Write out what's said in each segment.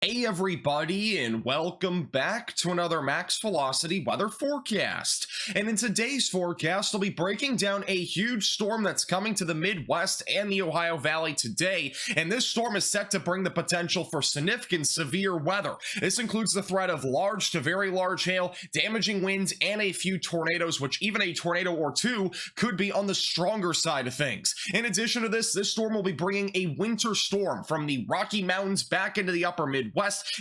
Hey everybody, and welcome back to another Max Velocity weather forecast. And in today's forecast, I'll be breaking down a huge storm that's coming to the Midwest and the Ohio Valley today. And this storm is set to bring the potential for significant severe weather. This includes the threat of large to very large hail, damaging winds, and a few tornadoes, which even a tornado or two could be on the stronger side of things. In addition to this storm will be bringing a winter storm from the Rocky Mountains back into the upper Midwest.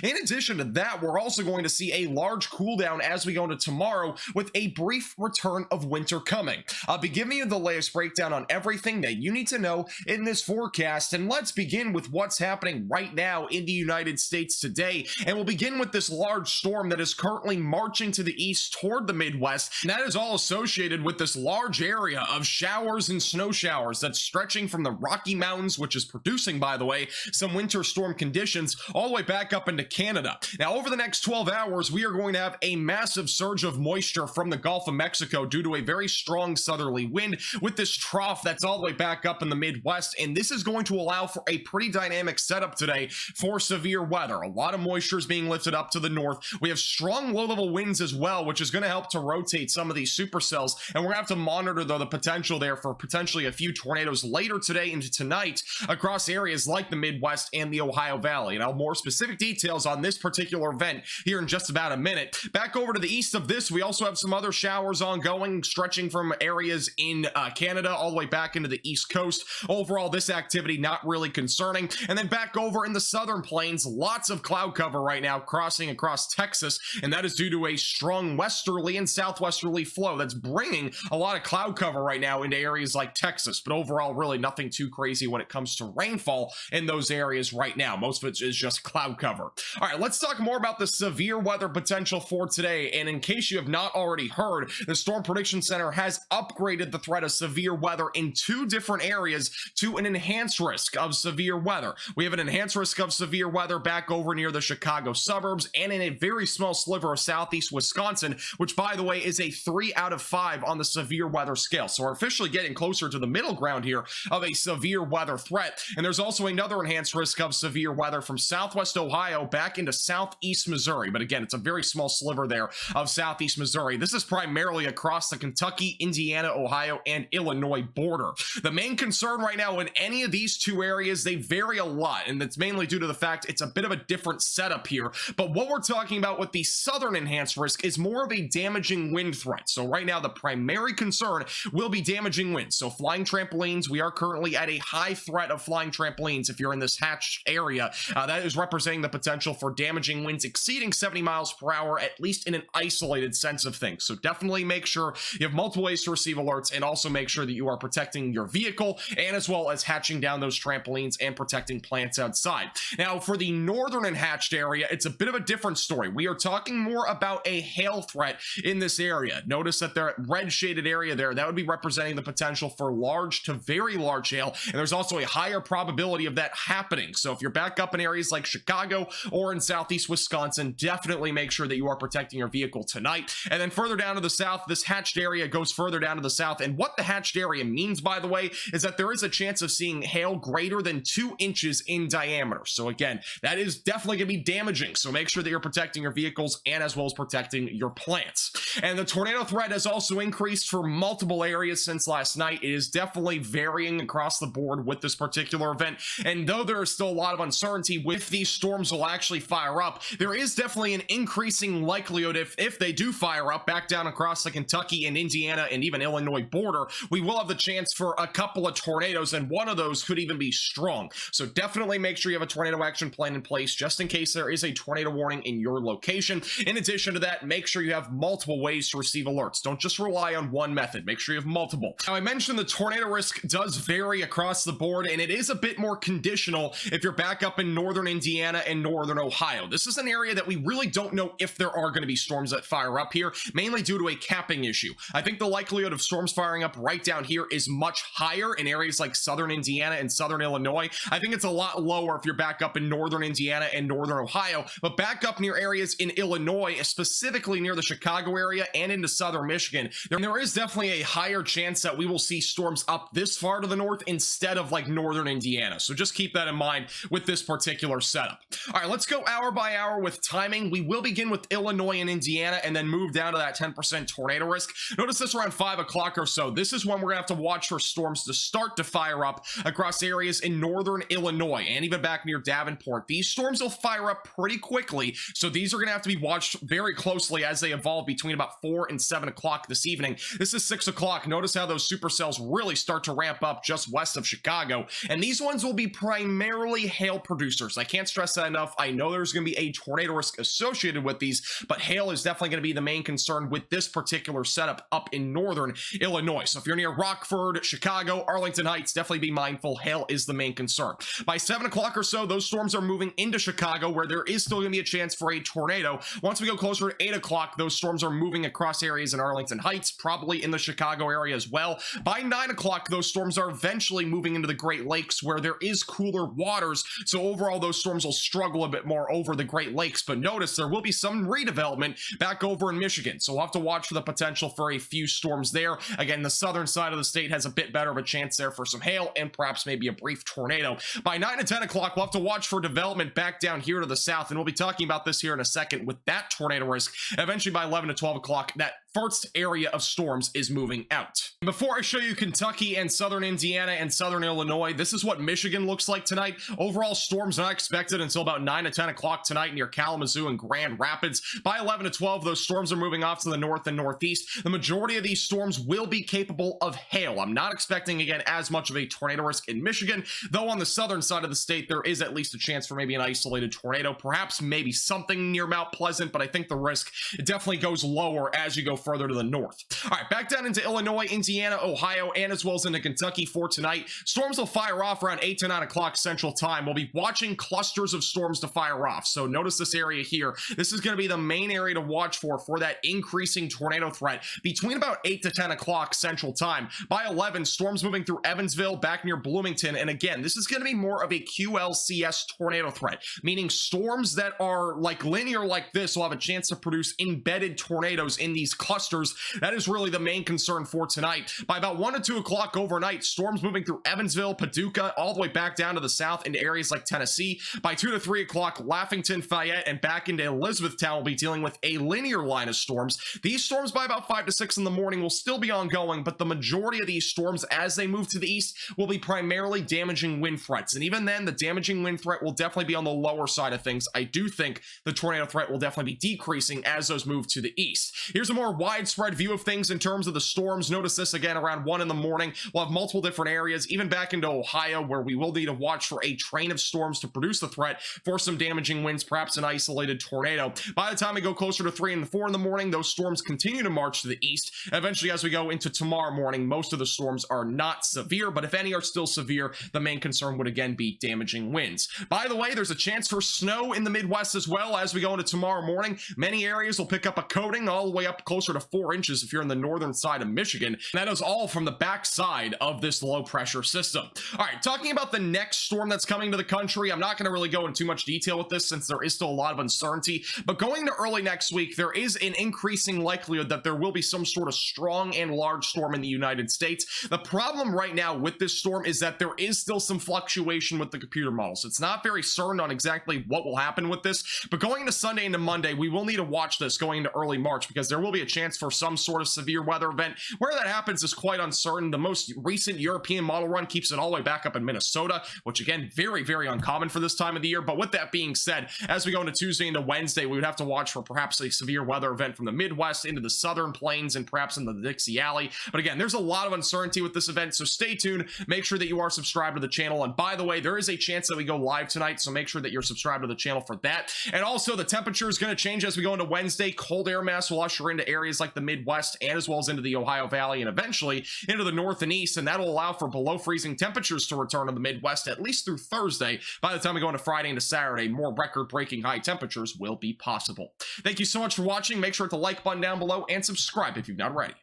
In addition to that, we're also going to see a large cool down as we go into tomorrow with a brief return of winter coming. I'll be giving you the latest breakdown on everything that you need to know in this forecast, and let's begin with what's happening right now in the United States today. And we'll begin with this large storm that is currently marching to the east toward the Midwest, and that is all associated with this large area of showers and snow showers that's stretching from the Rocky Mountains, which is producing, by the way, some winter storm conditions all the way back up into Canada. Now, over the next 12 hours, we are going to have a massive surge of moisture from the Gulf of Mexico due to a very strong southerly wind with this trough that's all the way back up in the Midwest, and this is going to allow for a pretty dynamic setup today for severe weather. A lot of moisture is being lifted up to the north. We have strong low-level winds as well, which is going to help to rotate some of these supercells, and we're going to have to monitor, though, the potential there for potentially a few tornadoes later today into tonight across areas like the Midwest and the Ohio Valley. And I'll more specific details on this particular event here in just about a minute. Back over to the east of this, we also have some other showers ongoing, stretching from areas in Canada all the way back into the east coast. Overall, this activity not really concerning. And then back over in the southern plains, lots of cloud cover right now crossing across Texas, and that is due to a strong westerly and southwesterly flow that's bringing a lot of cloud cover right now into areas like Texas. But overall, really nothing too crazy when it comes to rainfall in those areas right now. Most of it is just cloud cover. All right, let's talk more about the severe weather potential for today. And in case you have not already heard, the Storm Prediction Center has upgraded the threat of severe weather in two different areas to an enhanced risk of severe weather. We have an enhanced risk of severe weather back over near the Chicago suburbs and in a very small sliver of southeast Wisconsin, which, by the way, is a 3 out of 5 on the severe weather scale. So we're officially getting closer to the middle ground here of a severe weather threat. And there's also another enhanced risk of severe weather from southwest Ohio back into southeast Missouri. But again, it's a very small sliver there of southeast Missouri. This is primarily across the Kentucky, Indiana, Ohio, and Illinois border. The main concern right now in any of these two areas, they vary a lot, and that's mainly due to the fact it's a bit of a different setup here. But what we're talking about with the southern enhanced risk is more of a damaging wind threat. So right now, the primary concern will be damaging winds. So flying trampolines, we are currently at a high threat of flying trampolines. If you're in this hatched area, that is representing the potential for damaging winds exceeding 70 miles per hour, at least in an isolated sense of things. So definitely make sure you have multiple ways to receive alerts, and also make sure that you are protecting your vehicle, and as well as hatching down those trampolines and protecting plants outside. Now, for the northern and hatched area, it's a bit of a different story. We are talking more about a hail threat in this area. Notice that the red shaded area there, that would be representing the potential for large to very large hail, and there's also a higher probability of that happening. So if you're back up in areas like Chicago or in southeast Wisconsin, definitely make sure that you are protecting your vehicle tonight. And then further down to the south, this hatched area goes further down to the south. And what the hatched area means, by the way, is that there is a chance of seeing hail greater than 2 inches in diameter. So again, that is definitely going to be damaging. So make sure that you're protecting your vehicles and as well as protecting your plants. And the tornado threat has also increased for multiple areas since last night. It is definitely varying across the board with this particular event. And though there is still a lot of uncertainty with these storms will actually fire up, there is definitely an increasing likelihood if they do fire up back down across the Kentucky and Indiana and even Illinois border, we will have the chance for a couple of tornadoes, and one of those could even be strong. So definitely make sure you have a tornado action plan in place just in case there is a tornado warning in your location. In addition to that, make sure you have multiple ways to receive alerts. Don't just rely on one method. Make sure you have multiple. Now, I mentioned the tornado risk does vary across the board, and it is a bit more conditional if you're back up in northern Indiana and northern Ohio. This is an area that we really don't know if there are going to be storms that fire up here, mainly due to a capping issue. I think the likelihood of storms firing up right down here is much higher in areas like southern Indiana and southern Illinois. I think it's a lot lower if you're back up in northern Indiana and northern Ohio, but back up near areas in Illinois, specifically near the Chicago area and into southern Michigan, there is definitely a higher chance that we will see storms up this far to the north instead of like northern Indiana. So just keep that in mind with this particular setup. All right, let's go hour by hour with timing. We will begin with Illinois and Indiana and then move down to that 10% tornado risk. Notice this around 5 o'clock or so. This is when we're gonna have to watch for storms to start to fire up across areas in northern Illinois and even back near Davenport. These storms will fire up pretty quickly, so these are gonna have to be watched very closely as they evolve between about 4 and 7 o'clock this evening. This is 6 o'clock. Notice how those supercells really start to ramp up just west of Chicago, and these ones will be primarily hail producers. I can't stress that enough. I know there's going to be a tornado risk associated with these, but hail is definitely going to be the main concern with this particular setup up in northern Illinois. So if you're near Rockford, Chicago, Arlington Heights, definitely be mindful. Hail is the main concern. By 7 o'clock or so, those storms are moving into Chicago, where there is still going to be a chance for a tornado. Once we go closer to 8 o'clock, those storms are moving across areas in Arlington Heights, probably in the Chicago area as well. By 9 o'clock, those storms are eventually moving into the Great Lakes, where there is cooler waters. So overall, those storms will struggle a bit more over the Great Lakes, but notice there will be some redevelopment back over in Michigan, so we'll have to watch for the potential for a few storms there. Again, the southern side of the state has a bit better of a chance there for some hail and perhaps maybe a brief tornado. By 9 and 10 o'clock, we'll have to watch for development back down here to the south, and we'll be talking about this here in a second with that tornado risk. Eventually by 11 to 12 o'clock, that first area of storms is moving out. Before I show you Kentucky and southern Indiana and southern Illinois, this is what Michigan looks like tonight. Overall, storms not expected until about 9 to 10 o'clock tonight near Kalamazoo and Grand Rapids. By 11 to 12, those storms are moving off to the north and northeast. The majority of these storms will be capable of hail. I'm not expecting, again, as much of a tornado risk in Michigan, though on the southern side of the state, there is at least a chance for maybe an isolated tornado, perhaps maybe something near Mount Pleasant, but I think the risk definitely goes lower as you go further to the north. All right, back down into Illinois, Indiana, Ohio, and as well as into Kentucky for tonight. Storms will fire off around 8 to 9 o'clock Central Time. We'll be watching clusters of storms to fire off. So notice this area here. This is going to be the main area to watch for that increasing tornado threat between about 8 to 10 o'clock Central Time. By 11, storms moving through Evansville, back near Bloomington. And again, this is going to be more of a QLCS tornado threat, meaning storms that are like linear like this will have a chance to produce embedded tornadoes in these clusters. That is really the main concern for tonight. By about 1 to 2 o'clock overnight, storms moving through Evansville, Paducah, all the way back down to the south into areas like Tennessee. By 2 to 3 o'clock, Laughington, Fayette, and back into Elizabethtown will be dealing with a linear line of storms. These storms by about 5 to 6 in the morning will still be ongoing, but the majority of these storms as they move to the east will be primarily damaging wind threats. And even then, the damaging wind threat will definitely be on the lower side of things. I do think the tornado threat will definitely be decreasing as those move to the east. Here's a more widespread view of things in terms of the storms. Notice this again around 1 in the morning. We'll have multiple different areas, even back into Ohio, where we will need to watch for a train of storms to produce the threat for some damaging winds, perhaps an isolated tornado. By the time we go closer to 3 and 4 in the morning, those storms continue to march to the east. Eventually, as we go into tomorrow morning, most of the storms are not severe, but if any are still severe, the main concern would again be damaging winds. By the way, there's a chance for snow in the Midwest as well as we go into tomorrow morning. Many areas will pick up a coating all the way up closer to 4 inches if you're in the northern side of Michigan. And that is all from the backside of this low pressure system. All right, talking about the next storm that's coming to the country, I'm not going to really go into too much detail with this since there is still a lot of uncertainty, but going into early next week, there is an increasing likelihood that there will be some sort of strong and large storm in the United States. The problem right now with this storm is that there is still some fluctuation with the computer models. It's not very certain on exactly what will happen with this, but going into Sunday into Monday, we will need to watch this going into early March because there will be a chance for some sort of severe weather event. Where that happens is quite uncertain. The most recent European model run keeps it all the way back up in Minnesota, which again, very, very uncommon for this time of the year. But with that being said, as we go into Tuesday into Wednesday, we would have to watch for perhaps a severe weather event from the Midwest into the southern plains and perhaps in the Dixie Alley. But again, there's a lot of uncertainty with this event, so stay tuned. Make sure that you are subscribed to the channel. And by the way, there is a chance that we go live tonight, so make sure that you're subscribed to the channel for that. And also, the temperature is going to change as we go into Wednesday. Cold air mass will usher into areas like the Midwest and as well as into the Ohio Valley and eventually into the north and east, and that'll allow for below freezing temperatures to return to the Midwest at least through Thursday. By the time we go into Friday into Saturday, more record-breaking high temperatures will be possible. Thank you so much for watching. Make sure to hit the like button down below and subscribe if you've not already.